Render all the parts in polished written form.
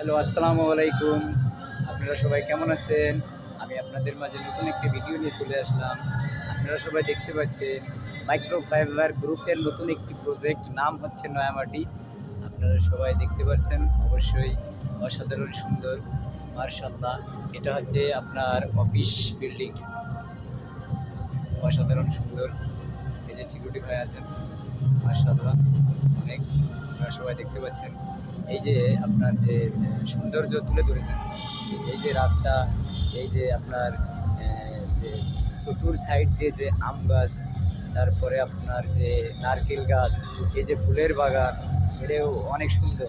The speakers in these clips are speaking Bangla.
হ্যালো, আসসালামু আলাইকুম। আপনারা সবাই কেমন আছেন? আমি আপনাদের মাঝে নতুন একটি ভিডিও নিয়ে চলে আসলাম। আপনারা সবাই দেখতে পাচ্ছেন মাইক্রোফাইবার গ্রুপের নতুন একটি প্রজেক্ট, নাম হচ্ছে নয়ামাটি। আপনারা সবাই দেখতে পাচ্ছেন, অবশ্যই অসাধারণ সুন্দর, মাশাআল্লাহ। এটা হচ্ছে আপনার অফিস বিল্ডিং, অসাধারণ সুন্দর। এই যে সিকিউরিটি ভাই আছেন, মাশাআল্লাহ অনেক। আপনারা সবাই দেখতে পাচ্ছেন, এই যে আপনার যে সৌন্দর্য তুলে ধরেছেন, এই যে রাস্তা, এই যে আপনার যে চতুর সাইড দিয়ে যে আম গাছ, তারপরে আপনার যে নারকেল গাছ, এই যে ফুলের বাগান, এটাও অনেক সুন্দর।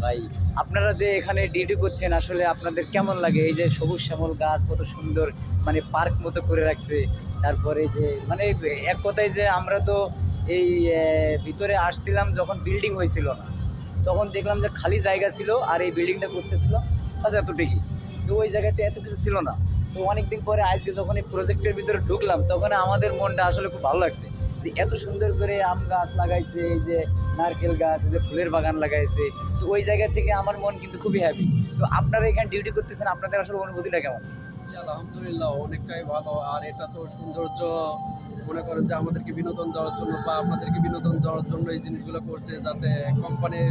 ভাই, আপনারা যে এখানে ডিউটি করছেন, আসলে আপনাদের কেমন লাগে? এই যে সবুজ শ্যামল গাছ কত সুন্দর, মানে পার্ক মতো করে রাখছে। তারপরে যে মানে এক কথায় যে আমরা তো এই ভিতরে আসছিলাম যখন বিল্ডিং হয়েছিল না, তখন দেখলাম যে খালি জায়গা ছিল, আর এই বিল্ডিংটা করতেছিল আচ্ছা এতটুকুই। তো ওই জায়গাতে এত কিছু ছিল না। তো অনেকদিন পরে আজকে যখন এই প্রজেক্টের ভিতরে ঢুকলাম, তখন আমাদের মনটা আসলে খুব ভালো লাগছে যে এত সুন্দর করে আম গাছ লাগাইছে, এই যে নারকেল গাছ, এই যে ফুলের বাগান লাগাইছে। তো ওই জায়গা থেকে আমার মন কিন্তু খুবই হ্যাপি। তো আপনারা এখানে ডিউটি করতেছেন, আপনাদের আসলে অনুভূতিটা কেমন? জি, আলহামদুলিল্লাহ অনেকটাই ভালো। আর এটা তো সৌন্দর্য, মনে করেন যে আমাদেরকে বিনোদন দেওয়ার জন্য বা আপনাদেরকে বিনোদন দেওয়ার জন্য এই জিনিসগুলো করছে, যাতে কোম্পানির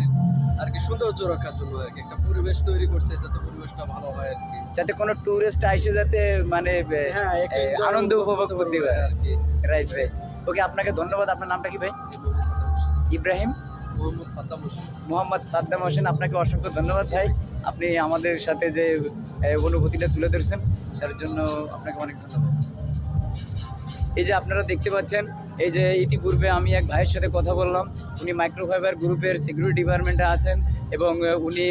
আর কি সৌন্দর্য রক্ষার জন্য আর কি একটা পরিবেশ তৈরি করছে, যাতে পরিবেশটা ভালো হয় আর কি। যাতে কোনো ট্যুরিস্ট আইসে যাতে মানে হ্যাঁ, একটা আনন্দ উপভোগ করতে পারে আর কি। Right right. ওকে, আপনাকে ধন্যবাদ। আপনার নামটা কি ভাই? ইব্রাহিম মোহাম্মদ সাদ্দাম হোসেন। মোহাম্মদ সাদ্দাম হোসেন, আপনাকে অসংখ্য ধন্যবাদ ভাই। আপনি আমাদের সাথে যে অনুভূতিটা তুলে ধরেছেন, তার জন্য আপনাকে অনেক ধন্যবাদ। এই যে আপনারা দেখতে পাচ্ছেন, এই যে ইতিপূর্বে আমি এক ভাইয়ের সাথে কথা বললাম, উনি মাইক্রোফাইবার গ্রুপের সিকিউরিটি ডিপার্টমেন্টে আছেন, এবং উনি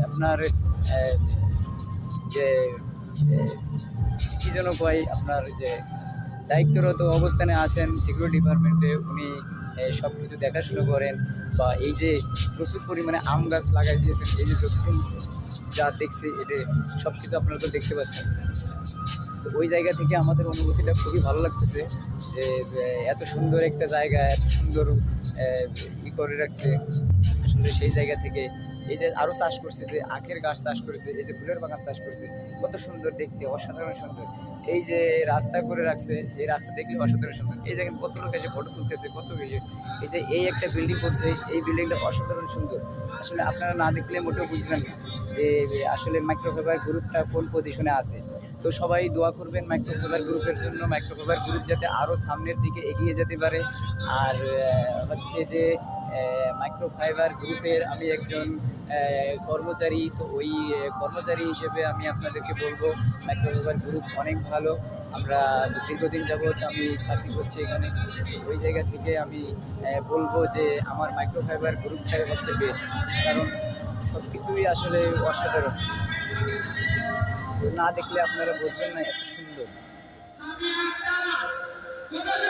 আপনার যে কী যেন কয়, আপনার যে দায়িত্বরত অবস্থানে আছেন সিকিউরিটি ডিপার্টমেন্টে। উনি সব কিছু দেখাশুনো করেন, বা এই যে প্রচুর পরিমাণে আম গাছ লাগাই দিয়েছেন, এই যে যতক্ষণ যা দেখছি এটা সব কিছু আপনারা তো দেখতে পাচ্ছেন। তো ওই জায়গা থেকে আমাদের অনুভূতিটা খুবই ভালো লাগতেছে যে এত সুন্দর একটা জায়গা, এত সুন্দর করে রাখছে। আসলে সেই জায়গা থেকে এই যে আরও চাষ করছে, যে আখের গাছ চাষ করেছে, এই যে ফুলের বাগান চাষ করছে, কত সুন্দর দেখতে, অসাধারণ সুন্দর। এই যে রাস্তা করে রাখছে, এই রাস্তা দেখলে অসাধারণ সুন্দর। এই জায়গায় কত লোক এসে ফটো তুলতেছে, কত বেশি। এই যে এই একটা বিল্ডিং করছে, এই বিল্ডিংটা অসাধারণ সুন্দর। আসলে আপনারা না দেখলে মোটেও বুঝবেন না যে আসলে মাইক্রোফাইবার গ্রুপটা কোন পজিশনে আছে। তো সবাই দোয়া করবেন মাইক্রোফাইবার গ্রুপের জন্য, মাইক্রোফাইবার গ্রুপ যাতে আরও সামনের দিকে এগিয়ে যেতে পারে। আর হচ্ছে যে মাইক্রোফাইবার গ্রুপের আমি একজন কর্মচারী। তো ওই কর্মচারী হিসেবে আমি আপনাদেরকে বলবো, মাইক্রোফাইবার গ্রুপ অনেক ভালো। আমরা দীর্ঘদিন যাবৎ আমি চাকরি করছি এখানে। ওই জায়গা থেকে আমি বলবো যে আমার মাইক্রোফাইবার গ্রুপটাই হচ্ছে বেস্ট, কারণ সব কিছুই আসলে অসাধারণ। তো না দেখলে আপনারা বুঝবেন না এত সুন্দর।